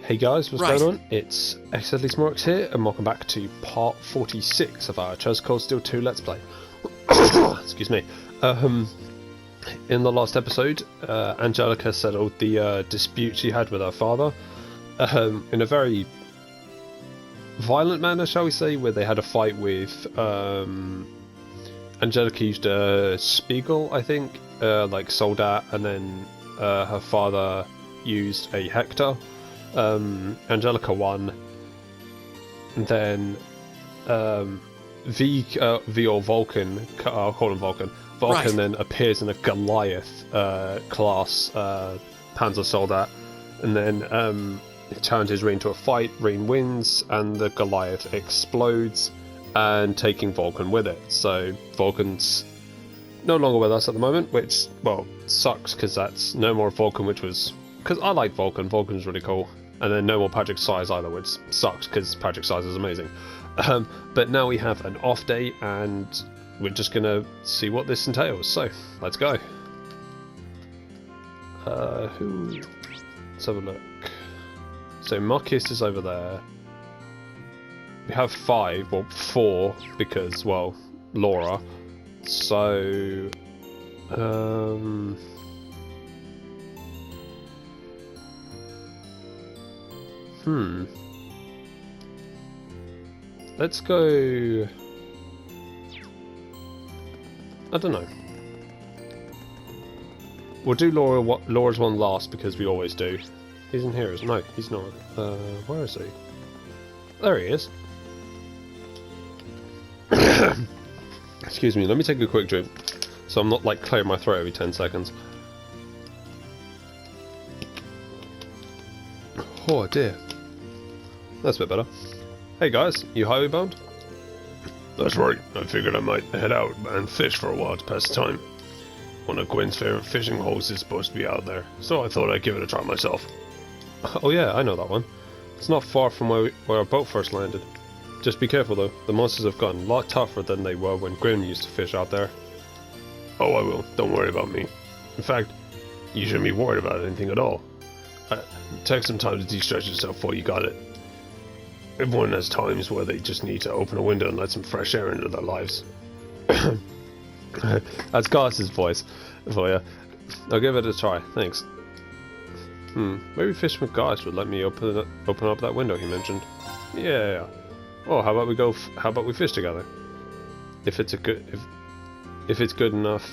Hey guys, what's going on? It's xdeadlysmoorex here, and welcome back to part 46 of our Chosen Cold Steel 2 Let's Play. Excuse me. In the last episode, Angelica settled the dispute she had with her father in a very violent manner, shall we say, where they had a fight with Angelica used a Spiegel, I think, like Soldat, and then her father used a Hector. Angelica won, and then V or Vulcan, I'll call him Vulcan. Vulcan then appears in a Goliath class Panzer Soldat, and then challenges Reen to a fight. Reen wins, and the Goliath explodes, and taking Vulcan with it. So Vulcan's no longer with us at the moment, which, well, sucks because that's no more Vulcan, which was, because I like Vulcan. Vulcan's really cool. And then no more Patrick Size either, which sucks because Patrick Size is amazing. But now we have an off day, and we're just gonna see what this entails. So let's go. Let's have a look. So Marcus is over there. We have 5, well 4, because, well, Laura. So let's go. I don't know. We'll do Laura's one last because we always do. He's in here, no, he's not. Where is he? There he is. Excuse me, let me take a quick drink so I'm not like clearing my throat every 10 seconds. Oh dear. That's a bit better. Hey guys, you highway bound? That's right, I figured I might head out and fish for a while to pass the time. One of Gwen's favourite fishing holes is supposed to be out there, so I thought I'd give it a try myself. Oh yeah, I know that one. It's not far from where our boat first landed. Just be careful though, the monsters have gotten a lot tougher than they were when Gwen used to fish out there. Oh, I will, don't worry about me. In fact, you shouldn't be worried about anything at all. Take some time to de-stretch yourself before you got it. Everyone has times where they just need to open a window and let some fresh air into their lives. That's Garth's voice for you. I'll give it a try, thanks. Maybe Fish McGarth would let me open up that window he mentioned. Yeah. Oh, how about we fish together? If it's a good enough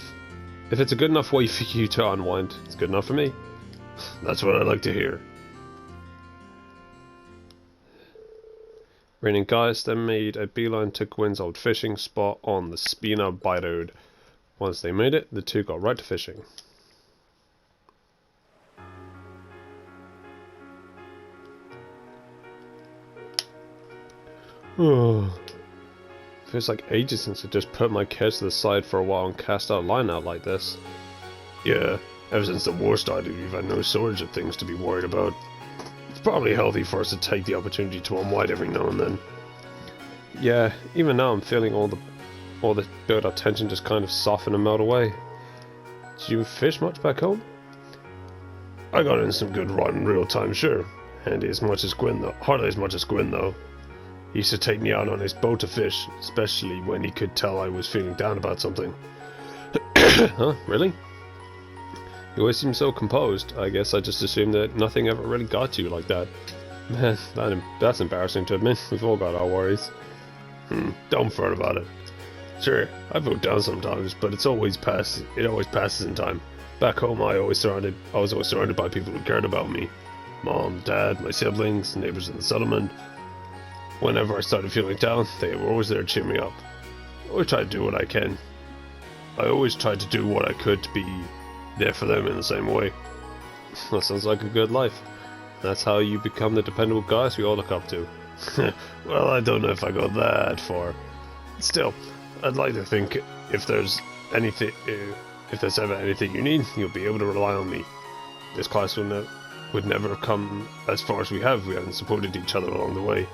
way for you to unwind, it's good enough for me. That's what I like to hear. Reen and Gaius then made a beeline to Gwen's old fishing spot on the Spina By Road. Once they made it, the two got right to fishing. Feels like ages since I just put my kids to the side for a while and cast our line out like this. Yeah, ever since the war started, we've had no shortage of things to be worried about. It's probably healthy for us to take the opportunity to unwind every now and then. Yeah, even now I'm feeling all the built-up tension just kind of soften and melt away. Did you fish much back home? I got in some good rod in real time, sure. Hardly as much as Gwen though. He used to take me out on his boat to fish, especially when he could tell I was feeling down about something. Huh? Really? You always seem so composed. I guess I just assumed that nothing ever really got to you like that. Man, that's embarrassing to admit. We've all got our worries. Don't fret about it. Sure, I vote down sometimes, but it always passes in time. Back home, I was always surrounded by people who cared about me. Mom, Dad, my siblings, neighbors in the settlement. Whenever I started feeling down, they were always there to cheer me up. I always tried to do what I can. I always tried to do what I could to be there for them in the same way. That sounds like a good life. That's how you become the dependable guys we all look up to. Well, I don't know if I go that far. Still, I'd like to think if there's ever anything you need, you'll be able to rely on me. This class would never have come as far as we have if we hadn't supported each other along the way.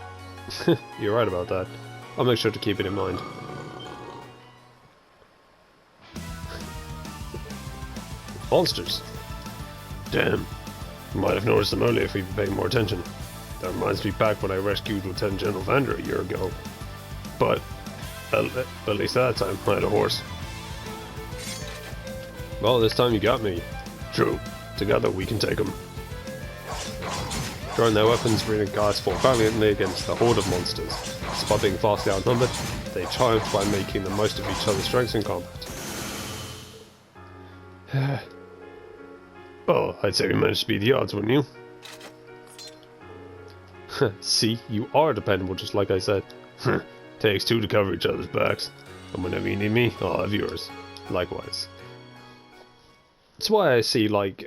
You're right about that. I'll make sure to keep it in mind. Monsters. Damn. You might have noticed them earlier if we'd been paying more attention. That reminds me back when I rescued Lieutenant General Vander a year ago. But at least that time I had a horse. Well, this time you got me. True. Together we can take them. Drawing their weapons, Roer and guards fought valiantly against the horde of monsters. Despite being vastly outnumbered, they triumphed by making the most of each other's strengths in combat. Well, I'd say we managed to beat the odds, wouldn't you? See, you are dependable, just like I said. Takes two to cover each other's backs, and whenever you need me, I'll have yours. Likewise. That's why I see, like,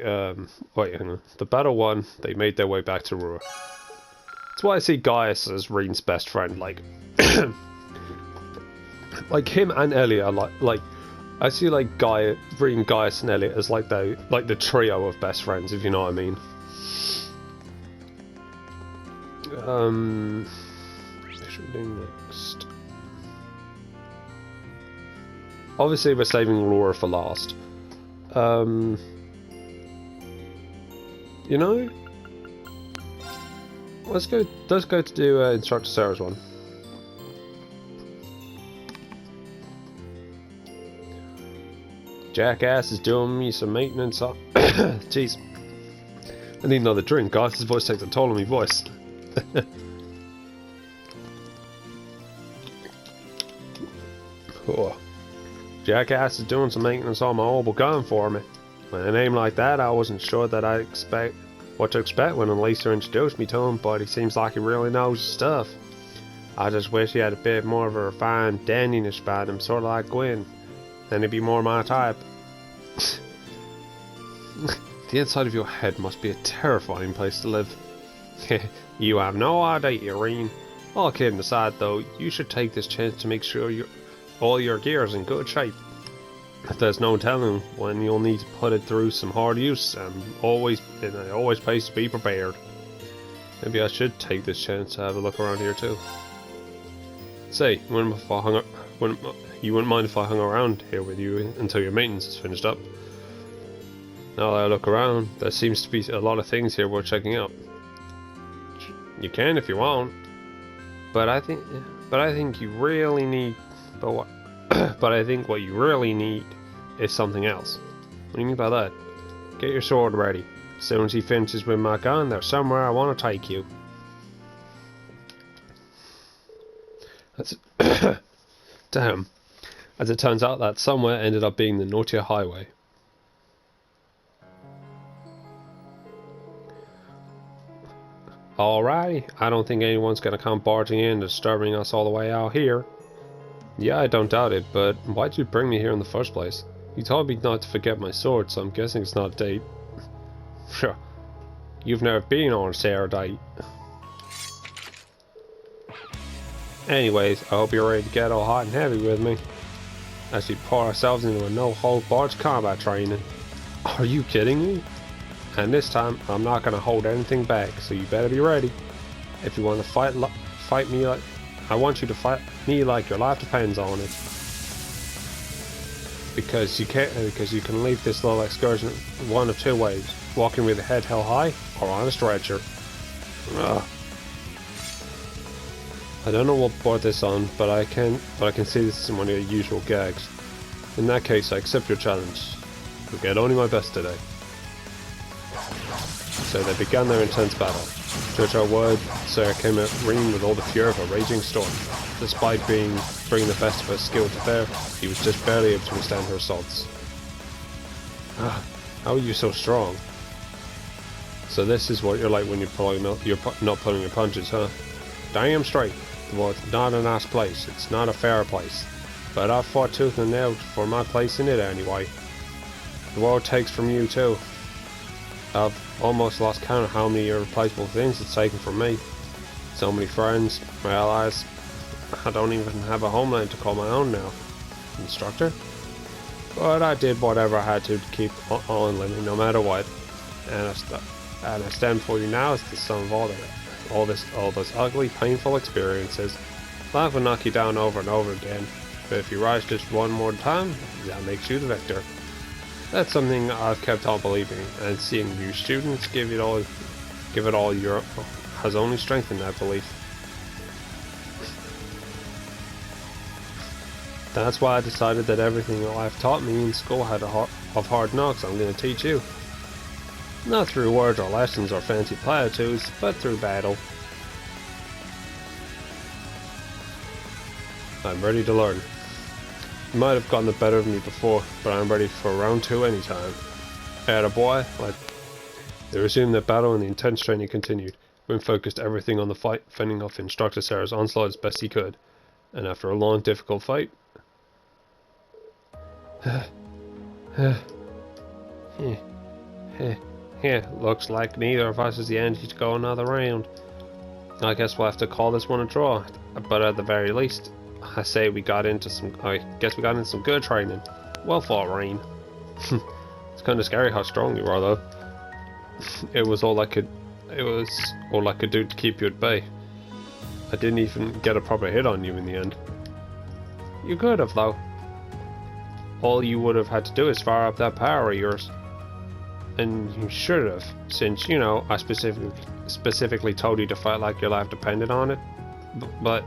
wait, hang on. The battle won, they made their way back to Roer. That's why I see Gaius as Reen's best friend, like... like, him and Elliot are like... I see, like, Reen, Gaius, and Elliot as, like, the trio of best friends, if you know what I mean. What should we do next? Obviously, we're saving Roer for last. You know, let's go to do Instructor Sarah's one. Jackass is doing me some maintenance on. Jeez, I need another drink. Guys, his voice takes a toll on my voice. Oh. Jackass is doing some maintenance on my mobile gun for me. With a name like that, I wasn't sure that I'd expect what to expect when Alisa introduced me to him, but he seems like he really knows his stuff. I just wish he had a bit more of a refined dandy-ness about him, sort of like Gwen. Then he'd be more my type. The inside of your head must be a terrifying place to live. You have no idea, Reen. All kidding aside, though, you should take this chance to make sure all your gear is in good shape. There's no telling when you'll need to put it through some hard use, and it always pays to be prepared. Maybe I should take this chance to have a look around here too. Say, you wouldn't mind if I hung around here with you until your maintenance is finished up? Now that I look around, there seems to be a lot of things here worth checking out. You can if you want, but I think you really need. But I think what you really need is something else. What do you mean by that? Get your sword ready. As soon as he finishes with my gun, there's somewhere I want to take you. That's damn. As it turns out, that somewhere ended up being the Naughtia Highway. Alrighty, I don't think anyone's gonna come barging in and disturbing us all the way out here. Yeah, I don't doubt it, but why'd you bring me here in the first place? You told me not to forget my sword, so I'm guessing it's not a date. Sure. You've never been on a Sarah date. Anyways, I hope you're ready to get all hot and heavy with me as we pour ourselves into a no-hold-barred combat training. Are you kidding me? And this time, I'm not gonna hold anything back, so you better be ready. If you want to fight me like... I want you to fight me like your life depends on it. Because you can leave this little excursion one of two ways: walking with your head held high, or on a stretcher. Ugh. I don't know what brought this on, but I can see this is one of your usual gags. In that case, I accept your challenge. You'll get only my best today. So they began their intense battle. Judge our word, Sarah came at Reen with all the fury of a raging storm. Despite bringing the best of her skill to bear, he was just barely able to withstand her assaults. How are you so strong? So this is what you're like when you're not pulling your punches, huh? Damn straight. The world's not a nice place. It's not a fair place. But I've fought tooth and nail for my place in it anyway. The world takes from you too. I've almost lost count of how many irreplaceable things it's taken from me. So many friends, my allies. I don't even have a homeland to call my own now. Instructor? But I did whatever I had to keep on living, no matter what. And I stand before you now as the sum of all those ugly, painful experiences. Life will knock you down over and over again, but if you rise just one more time, that makes you the victor. That's something I've kept on believing, and seeing you students give it all your has only strengthened that belief. That's why I decided that everything life taught me in school had of hard knocks I'm going to teach you. Not through words or lessons or fancy platitudes, but through battle. I'm ready to learn. You might have gotten the better of me before, but I'm ready for round 2 anytime. Attaboy. They resumed their battle and the intense training continued. Wynn focused everything on the fight, fending off Instructor Sarah's onslaught as best he could. And after a long, difficult fight... looks like neither of us has the energy to go another round. I guess we'll have to call this one a draw, but at the very least, I say we got into some good training. Well fought, Rain. It's kind of scary how strong you are, though. It was all I could do to keep you at bay. I didn't even get a proper hit on you in the end. You could have, though. All you would have had to do is fire up that power of yours. And you should have, since, you know, I specifically told you to fight like your life depended on it. But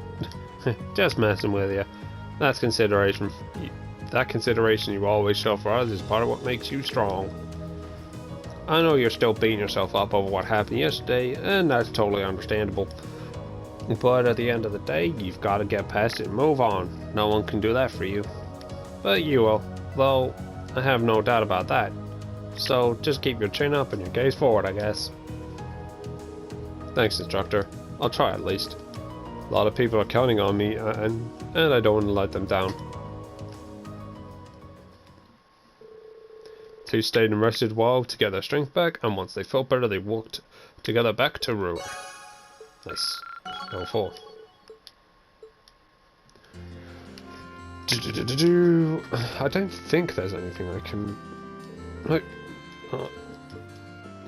just messing with you. That consideration you always show for others is part of what makes you strong. I know you're still beating yourself up over what happened yesterday, and that's totally understandable. But at the end of the day, you've got to get past it and move on. No one can do that for you. But you will, though I have no doubt about that. So just keep your chin up and your gaze forward, I guess. Thanks, Instructor. I'll try at least. A lot of people are counting on me, and I don't want to let them down. Two stayed and rested while to get their strength back, and once they felt better, they walked together back to Roer. Nice. Level 4. I don't think there's anything I can... No.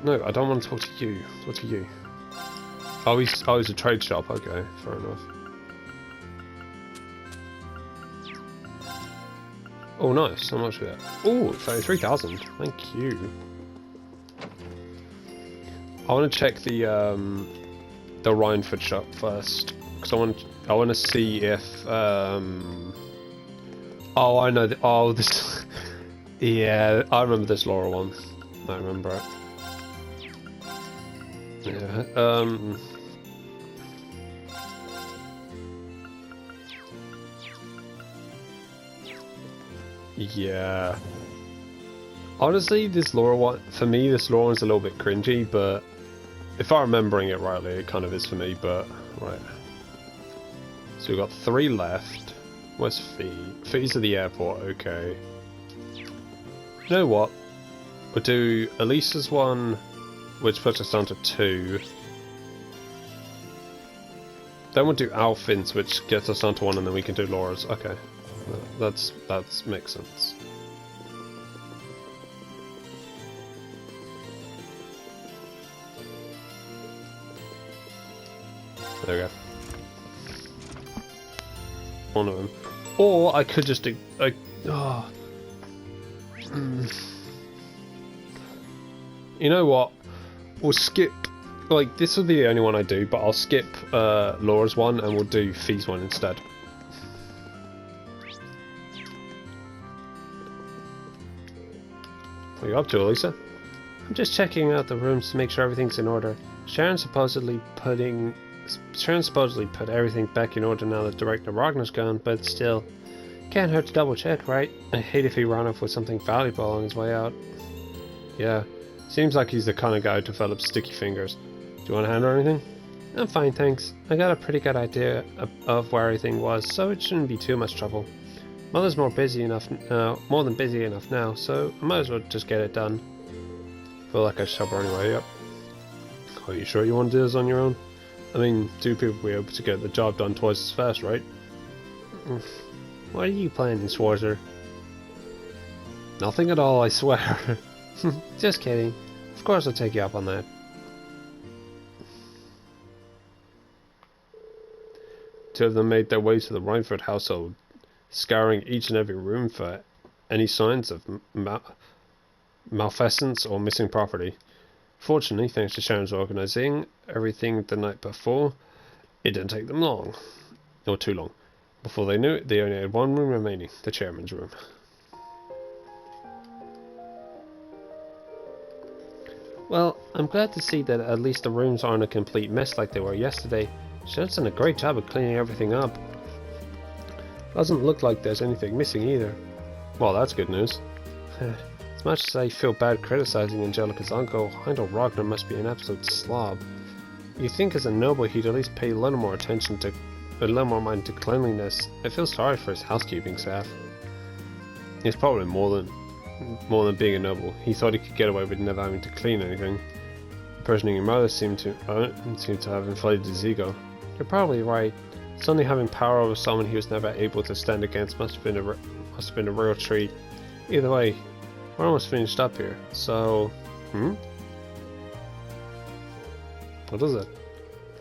No, I don't want to talk to you. Talk to you. Oh, it's a trade shop. Okay, fair enough. Oh, nice. How much is that? Oh, 33,000. Thank you. I want to check the Rhineford shop first, because I want to see if oh, I know. Oh, this. Yeah, I remember this Laura one. I remember it. Yeah. Yeah. Honestly, this Laura one, for me, this Laura one's a little bit cringy, but if I'm remembering it rightly, it kind of is for me, but, right. So we've got 3 left. Where's Fee? Fee's at the airport, okay. You know what? We'll do Alisa's one, which puts us down to 2. Then we'll do Alfin's, which gets us down to 1, and then we can do Laura's. Okay. That makes sense. There we go. One of them. Or I could just do... You know what? We'll skip... Like, this will be the only one I do, but I'll skip Laura's one and we'll do Fee's one instead. What are you up to, Alisa? I'm just checking out the rooms to make sure everything's in order. Sharon supposedly put everything back in order now that Director Ragner's gone, but still, can't hurt to double check, right? I hate if he ran off with something valuable on his way out. Yeah, seems like he's the kind of guy who develops sticky fingers. Do you want a hand or anything? I'm fine, thanks. I got a pretty good idea of where everything was, so it shouldn't be too much trouble. Mother's more than busy enough now, so I might as well just get it done. Feel like I should help her anyway, yep. Are you sure you want to do this on your own? I mean, 2 people will be able to get the job done twice as fast, right? What are you planning, Schwarzer? Nothing at all, I swear. Just kidding. Of course I'll take you up on that. Two of them made their way to the Rhineford household, scouring each and every room for any signs of malfeasance or missing property. Fortunately, thanks to Sharon's organising everything the night before, it didn't take them long. Or too long. Before they knew it, they only had one room remaining, the chairman's room. Well, I'm glad to see that at least the rooms aren't a complete mess like they were yesterday. Sharon's done a great job of cleaning everything up. Doesn't look like there's anything missing either. Well, that's good news. As much as I feel bad criticizing Angelica's uncle, Heindel Ragnar must be an absolute slob. You'd think as a noble he'd at least pay a little more attention to, a little more mind to cleanliness. I feel sorry for his housekeeping staff. It's probably more than being a noble. He thought he could get away with never having to clean anything. Imprisoning your mother seemed to have inflated his ego. You're probably right. Suddenly having power over someone he was never able to stand against must have been a real treat. Either way, we're almost finished up here. So, what is it?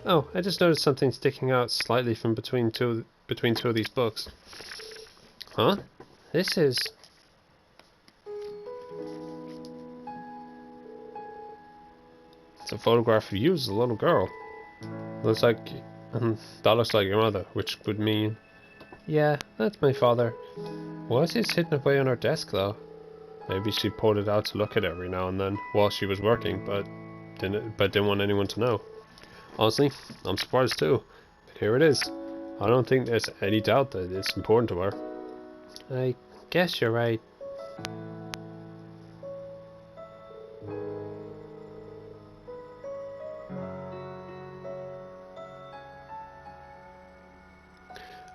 Oh, I just noticed something sticking out slightly from between two of these books. Huh? This is... It's a photograph of you as a little girl. Looks like... that looks like your mother, which would mean... Yeah, that's my father. Why is this hidden away on her desk, though? Maybe she pulled it out to look at it every now and then while she was working, but didn't want anyone to know. Honestly, I'm surprised too. But here it is. I don't think there's any doubt that it's important to her. I guess you're right.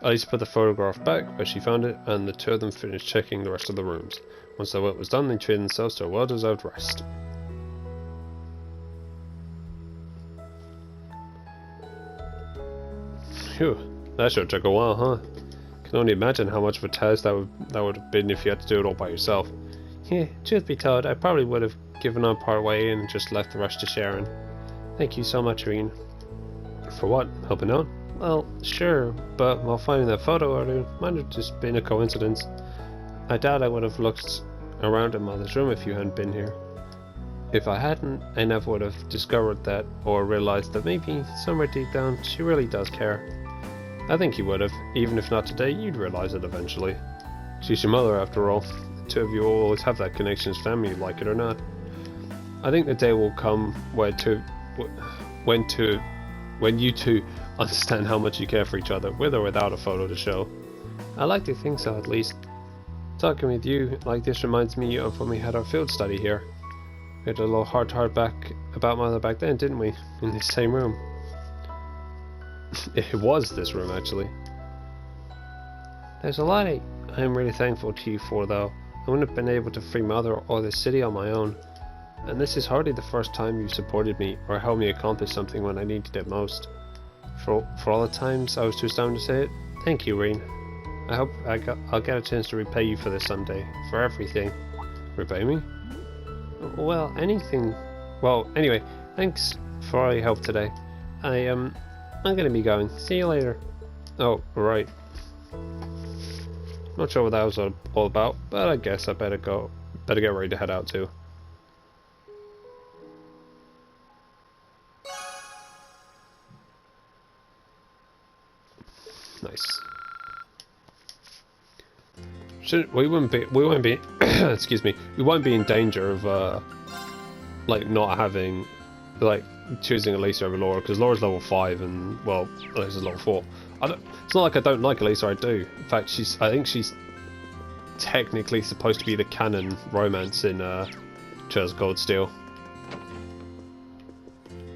Alisa put the photograph back where she found it, and the two of them finished checking the rest of the rooms. Once their work was done, they treated themselves to a well-deserved rest. Phew, that sure took a while, huh? Can only imagine how much of a task that would have been if you had to do it all by yourself. Yeah, truth be told, I probably would have given up part way and just left the rest to Sharon. Thank you so much, Reen. For what? Helping out? Well, sure, but while finding that photo earlier, it might have just been a coincidence. I doubt I would have looked around in Mother's room if you hadn't been here. If I hadn't, I never would have discovered that or realized that maybe somewhere deep down she really does care. I think you would have, even if not today, you'd realize it eventually. She's your mother after all. The two of you will always have that connection as family, like it or not. I think the day will come when you two understand how much you care for each other, with or without a photo to show. I like to think so, at least. Talking with you like this reminds me of when we had our field study here. We had a little heart-to-heart about Mother back then, didn't we? In this same room. It was this room, actually. There's a lot I'm really thankful to you for, though. I wouldn't have been able to free Mother or this city on my own. And this is hardly the first time you've supported me or helped me accomplish something when I needed it most. For all the times I was too stoned to say it, thank you, Reen. I hope I'll get a chance to repay you for this someday. For everything. Repay me? Well, anything. Well, anyway, thanks for all your help today. I'm gonna be going. See you later. Oh, right. Not sure what that was all about, but I guess I better go. Better get ready to head out too. Nice. We wouldn't be excuse me, we won't be in danger of like not having, like, choosing Alisa over Laura, because Laura's level 5 and, well, Alisa's level 4. It's not like I don't like Alisa, I do. In fact, I think she's technically supposed to be the canon romance in Trails of Cold Steel.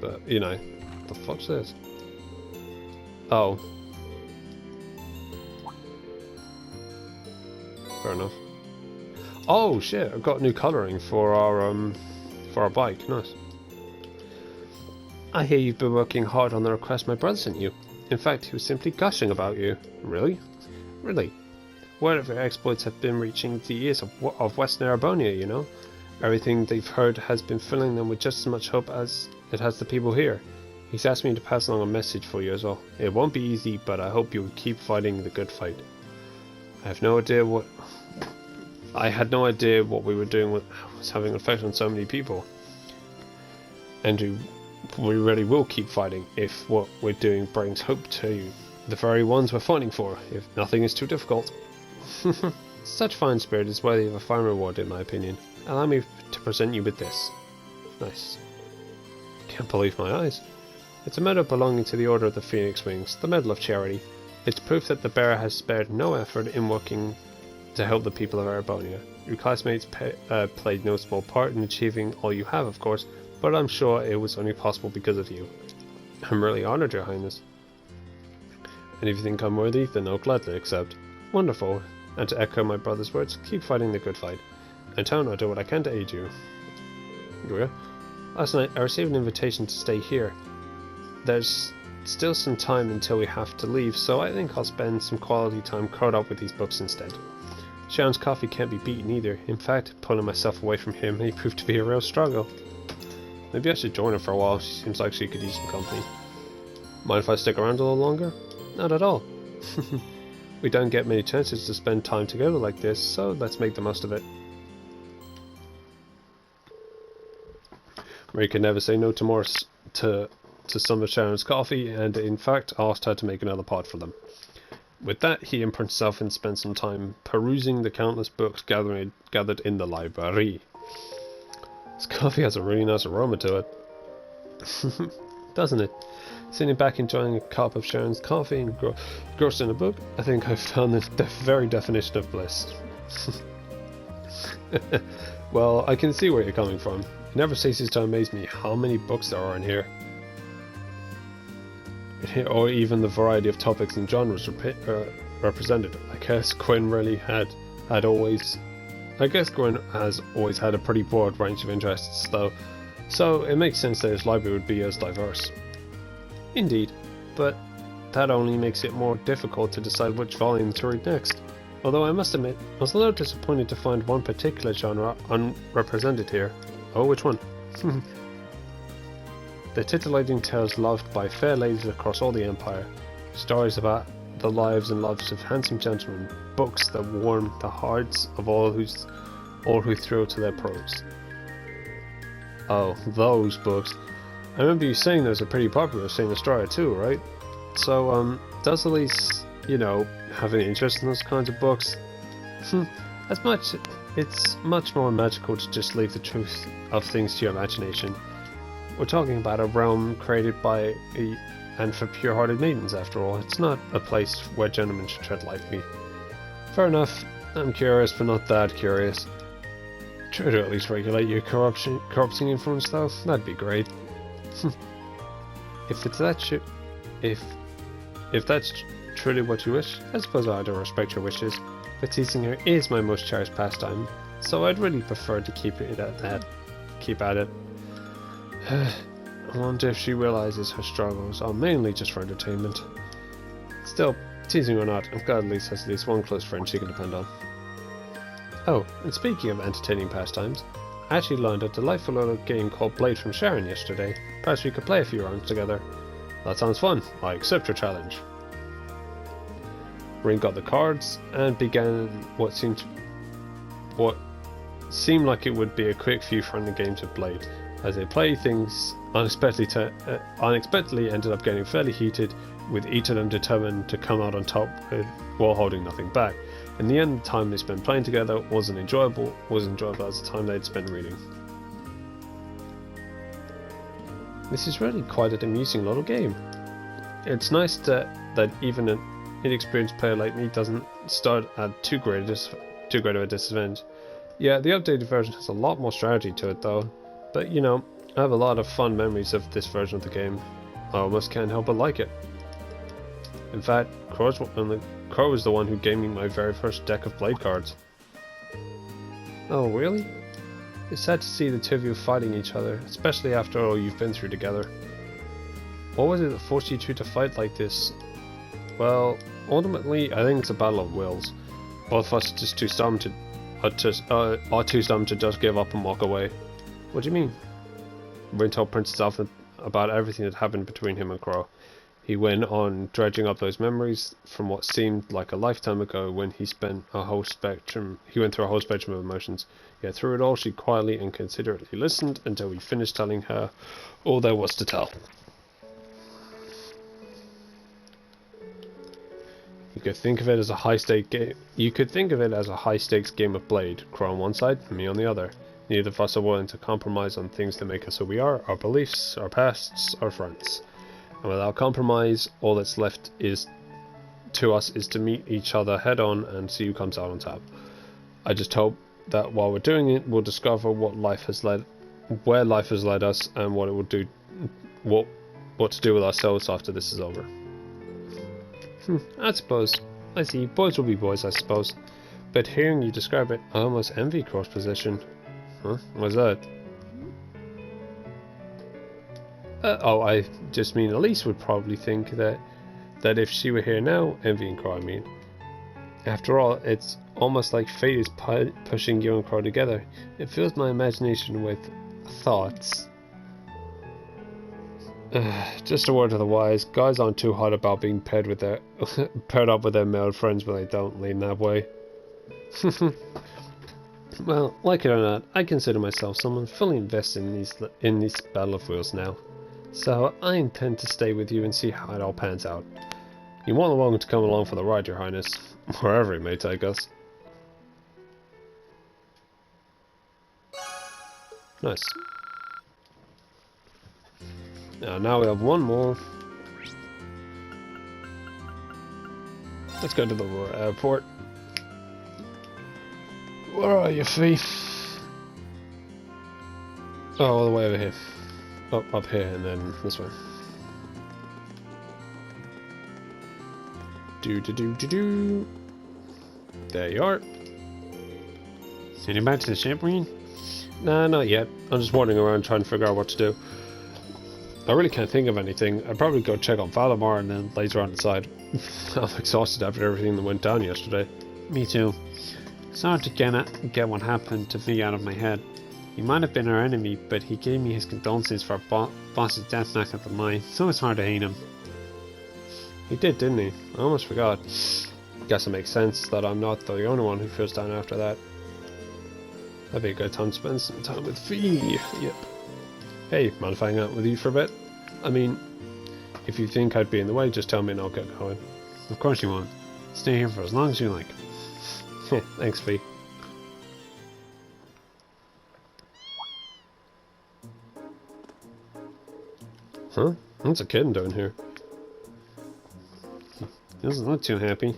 But, you know, what the fuck's this? Oh. Fair enough. Oh shit! I've got new colouring for our bike. Nice. I hear you've been working hard on the request my brother sent you. In fact, he was simply gushing about you. Really? Really? Word of your exploits have been reaching the ears of Western Arabonia, you know. Everything they've heard has been filling them with just as much hope as it has the people here. He's asked me to pass along a message for you as well. It won't be easy, but I hope you'll keep fighting the good fight. I had no idea what we were doing was having an effect on so many people. And we really will keep fighting if what we're doing brings hope to the very ones we're fighting for, if nothing is too difficult. Such fine spirit is worthy of a fine reward, in my opinion. Allow me to present you with this. Nice. Can't believe my eyes. It's a medal belonging to the Order of the Phoenix Wings, the Medal of Charity. It's proof that the bearer has spared no effort in working to help the people of Arabonia. Your classmates played no small part in achieving all you have, of course, but I'm sure it was only possible because of you. I'm really honoured, Your Highness. And if you think I'm worthy, then I'll gladly accept. Wonderful. And to echo my brother's words, keep fighting the good fight. In town, I'll do what I can to aid you. Yeah. Last night, I received an invitation to stay here. There's still some time until we have to leave, so I think I'll spend some quality time curled up with these books instead. Sharon's coffee can't be beaten either. In fact, pulling myself away from him, he proved to be a real struggle. Maybe I should join her for a while. She seems like she could use some company. Mind if I stick around a little longer? Not at all. We don't get many chances to spend time together like this, so let's make the most of it. Marie could never say no to more to some of Sharon's coffee, and in fact asked her to make another pot for them. With that, he imprinted himself and spent some time perusing the countless books gathered in the library. This coffee has a really nice aroma to it. Doesn't it? Sitting back enjoying a cup of Sharon's coffee and engrossed in a book, I think I've found the very definition of bliss. Well, I can see where you're coming from. It never ceases to amaze me how many books there are in here. Or even the variety of topics and genres represented. I guess Gwyn has always had a pretty broad range of interests, though, so it makes sense that his library would be as diverse. Indeed, but that only makes it more difficult to decide which volume to read next. Although I must admit, I was a little disappointed to find one particular genre unrepresented here. Oh, which one? The titillating tales loved by fair ladies across all the Empire. Stories about the lives and loves of handsome gentlemen. Books that warm the hearts of all who thrill to their prose. Oh, those books. I remember you saying those are pretty popular, saying Australia too, right? So, does Elise, have any interest in those kinds of books? It's much more magical to just leave the truth of things to your imagination. We're talking about a realm created by and for pure-hearted maidens, after all. It's not a place where gentlemen should tread lightly. Fair enough. I'm curious, but not that curious. Try to at least regulate your corrupting influence, though. That'd be great. If that's truly what you wish, I suppose I ought to respect your wishes. But teasing her is my most cherished pastime, so I'd really prefer to keep at it. I wonder if she realizes her struggles are mainly just for entertainment. Still, teasing or not, I'm glad Elise has at least one close friend she can depend on. Oh, and speaking of entertaining pastimes, I actually learned a delightful little game called Blade from Sharon yesterday. Perhaps we could play a few rounds together. That sounds fun. I accept your challenge. Ring got the cards and began what seemed like it would be a quick few friendly games of Blade. As they play, things unexpectedly ended up getting fairly heated, with each of them determined to come out on top while holding nothing back. In the end, the time they spent playing together was enjoyable as the time they'd spent reading. This is really quite an amusing little game. It's nice that even an inexperienced player like me doesn't start at too great of a disadvantage. Yeah, the updated version has a lot more strategy to it though, but I have a lot of fun memories of this version of the game. I almost can't help but like it. In fact, Crow was the one who gave me my very first deck of Blade cards. Oh, really? It's sad to see the two of you fighting each other, especially after all you've been through together. What was it that forced you two to fight like this? Well, ultimately, I think it's a battle of wills. Both of us are just too stubborn to just give up and walk away. What do you mean? Rin told Princess Alpha about everything that happened between him and Crow. He went on dredging up those memories from what seemed like a lifetime ago when he went through a whole spectrum of emotions. Yet through it all she quietly and considerately listened until we finished telling her all there was to tell. You could think of it as a high-stakes game of Blade. Crow on one side, me on the other. Neither of us are willing to compromise on things that make us who we are, our beliefs, our pasts, our friends. And without compromise, all that's left to us is to meet each other head on and see who comes out on top. I just hope that while we're doing it, we'll discover where life has led us, and what it will do, what to do with ourselves after this is over. I suppose. I see. Boys will be boys, I suppose. But hearing you describe it, I almost envy Crow's position. Huh? What's that? Oh, I just mean Alisa would probably think that if she were here now, envying Crow, I mean. After all, it's almost like fate is pushing you and Crow together. It fills my imagination with thoughts. Just a word to the wise, guys aren't too hot about being paired up with their male friends when they don't lean that way. Well, like it or not, I consider myself someone fully invested in these Battle of Wheels now. So I intend to stay with you and see how it all pans out. You're more than welcome to come along for the ride, Your Highness, wherever it may take us. Nice. Now we have one more. Let's go to the Roer airport. Where are you, Fee? Oh, all the way over here. Oh, up here and then this way. Do. There you are. Send you back to the ship, Reen? Nah, not yet. I'm just wandering around trying to figure out what to do. I really can't think of anything. I'd probably go check on Valimar and then later on decide. I'm exhausted after everything that went down yesterday. Me too. It's hard to get what happened to me out of my head. He might have been our enemy, but he gave me his condolences for our boss's death back at the mine, so it's hard to hate him. He did, didn't he? I almost forgot. Guess it makes sense that I'm not the only one who feels down after that. That'd be a good time to spend some time with Fee. Yep. Hey, mind if I hang out with you for a bit? I mean, if you think I'd be in the way, just tell me and I'll get going. Of course you won't. Stay here for as long as you like. Thanks, Fee. Huh? What's a kitten doing here? He doesn't look too happy.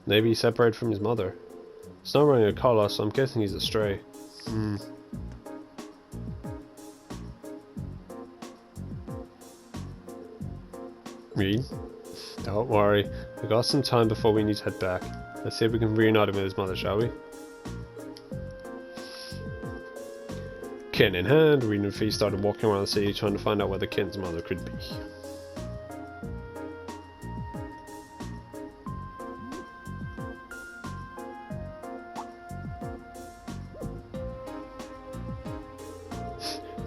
Maybe he's separated from his mother. It's not wearing a collar, so I'm guessing he's a stray. Reed? Don't worry. We got some time before we need to head back. Let's see if we can reunite him with his mother, shall we? Kitten in hand, Reed and Fee started walking around the city trying to find out where the kitten's mother could be.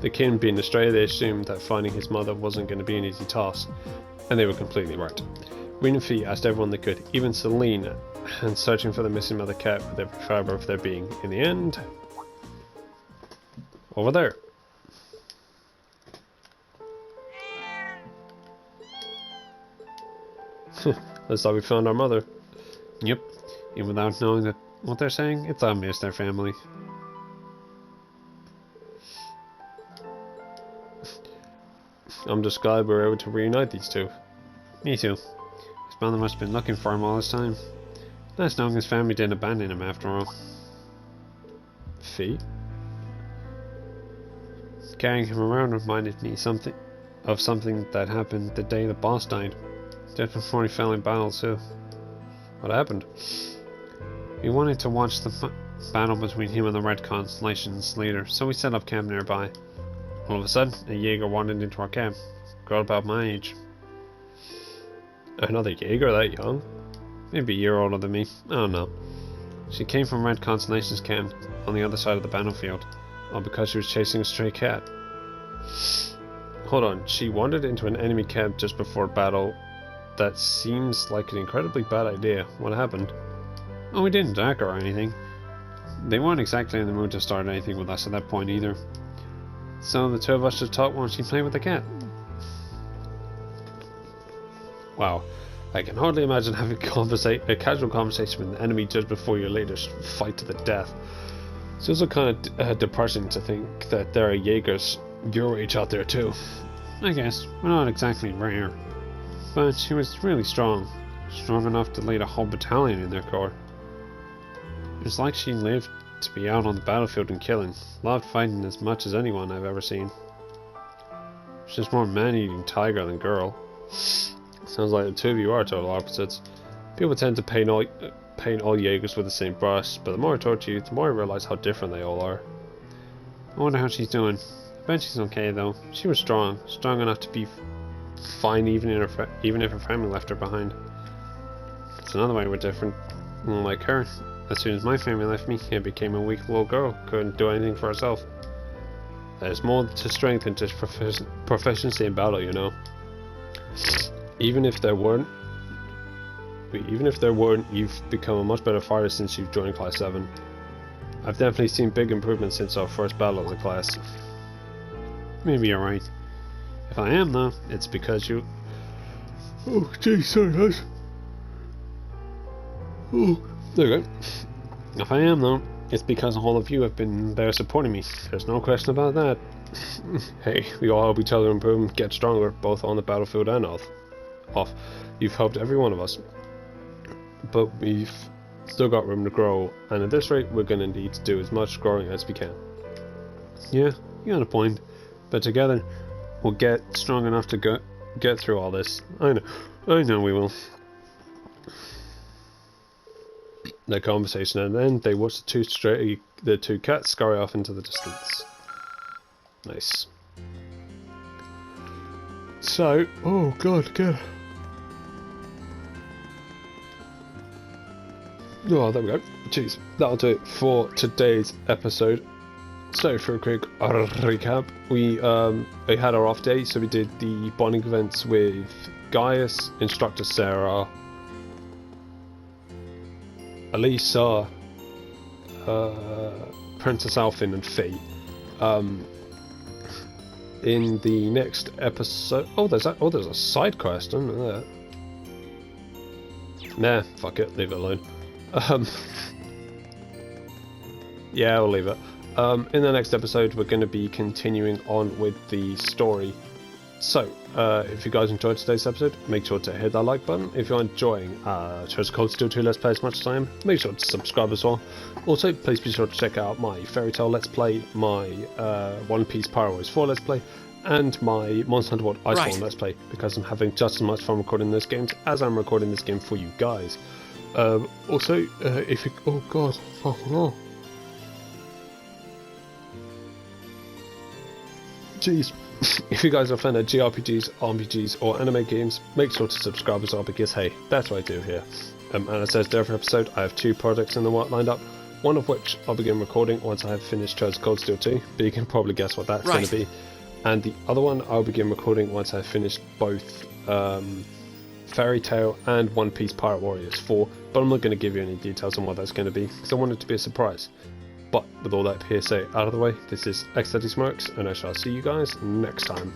The kitten being a stray, they assumed that finding his mother wasn't going to be an easy task, and they were completely right. Reed and Fee asked everyone they could, even Celine, and searching for the missing mother cat with every fibre of their being. In the end, over there. Looks like we found our mother. Yep, even without knowing what they're saying, it's obvious they're family. I'm just glad we were able to reunite these two. Me too. His mother must have been looking for him all this time. Nice knowing his family didn't abandon him after all. Fee? Carrying him around reminded me of something that happened the day the boss died. Just before he fell in battle too. What happened? We wanted to watch the battle between him and the Red Constellation's leader, so we set up camp nearby. All of a sudden, a Jaeger wandered into our camp. Girl about my age. Another Jaeger that young? Maybe a year older than me. I don't know. She came from Red Constellation's camp on the other side of the battlefield, all because she was chasing a stray cat. Hold on, she wandered into an enemy camp just before battle. That seems like an incredibly bad idea. What happened? Oh, we didn't attack her or anything. They weren't exactly in the mood to start anything with us at that point either. So the two of us just talked while she played with the cat. Wow, I can hardly imagine having a casual conversation with an enemy just before your latest fight to the death. It's also kind of depressing to think that there are Jaegers your age out there too. I guess. We're not exactly rare. But she was really strong. Strong enough to lead a whole battalion in their corps. It was like she lived to be out on the battlefield and killing. Loved fighting as much as anyone I've ever seen. She's more man-eating tiger than girl. Sounds like the two of you are total opposites. People tend to paint all Jaegers with the same brush, but the more I talk to you, the more I realize how different they all are. I wonder how she's doing. I bet she's okay though. She was strong enough to be fine even if her family left her behind. It's another way we're different. Like her, as soon as my family left me, I became a weak little girl, couldn't do anything for herself. There's more to strength than just proficiency in battle, you know. Even if there weren't, you've become a much better fighter since you've joined Class 7. I've definitely seen big improvements since our first battle in the class. Maybe you're right. If I am though, it's because you... Oh, geez, sorry guys. Oh, there we go. If I am though, it's because all of you have been there supporting me. There's no question about that. Hey, we all help each other improve and get stronger, both on the battlefield and off. You've helped every one of us. But we've still got room to grow, and at this rate we're going to need to do as much growing as we can. Yeah, you got a point. But together, we'll get strong enough to get through all this. I know we will. The conversation and then they watched the two cats scurry off into the distance. Nice. So, oh god, good. Oh, there we go. Jeez, that'll do it for today's episode. So, for a quick recap, we had our off day, so we did the bonding events with Gaius, Instructor Sarah, Alisa, Princess Alfin, and Fate. In the next episode, there's a side quest, isn't there? Nah, fuck it, leave it alone. Yeah, I'll leave it. In the next episode, we're going to be continuing on with the story. So, if you guys enjoyed today's episode, make sure to hit that like button. If you're enjoying Chosen Cold Steel 2 Let's Play as much as I am, make sure to subscribe as well. Also, please be sure to check out my Fairy Tail Let's Play, my One Piece Pirate Warriors 4 Let's Play, and my Monster Hunter World Iceborne Let's Play, because I'm having just as much fun recording those games as I'm recording this game for you guys. Also, if you... Oh god, fucking hell. Jeez. If you guys are a fan of JRPGs, RPGs, or anime games, make sure to subscribe as well, because hey, that's what I do here. And as I said every episode, I have 2 projects in the work lined up, one of which I'll begin recording once I have finished Chosen Cold Steel 2, but you can probably guess what that's going to be. And the other one I'll begin recording once I've finished both Fairy Tail and One Piece Pirate Warriors 4, but I'm not going to give you any details on what that's going to be, because I want it to be a surprise. But with all that PSA out of the way, this is xdeadlysmoorex, and I shall see you guys next time.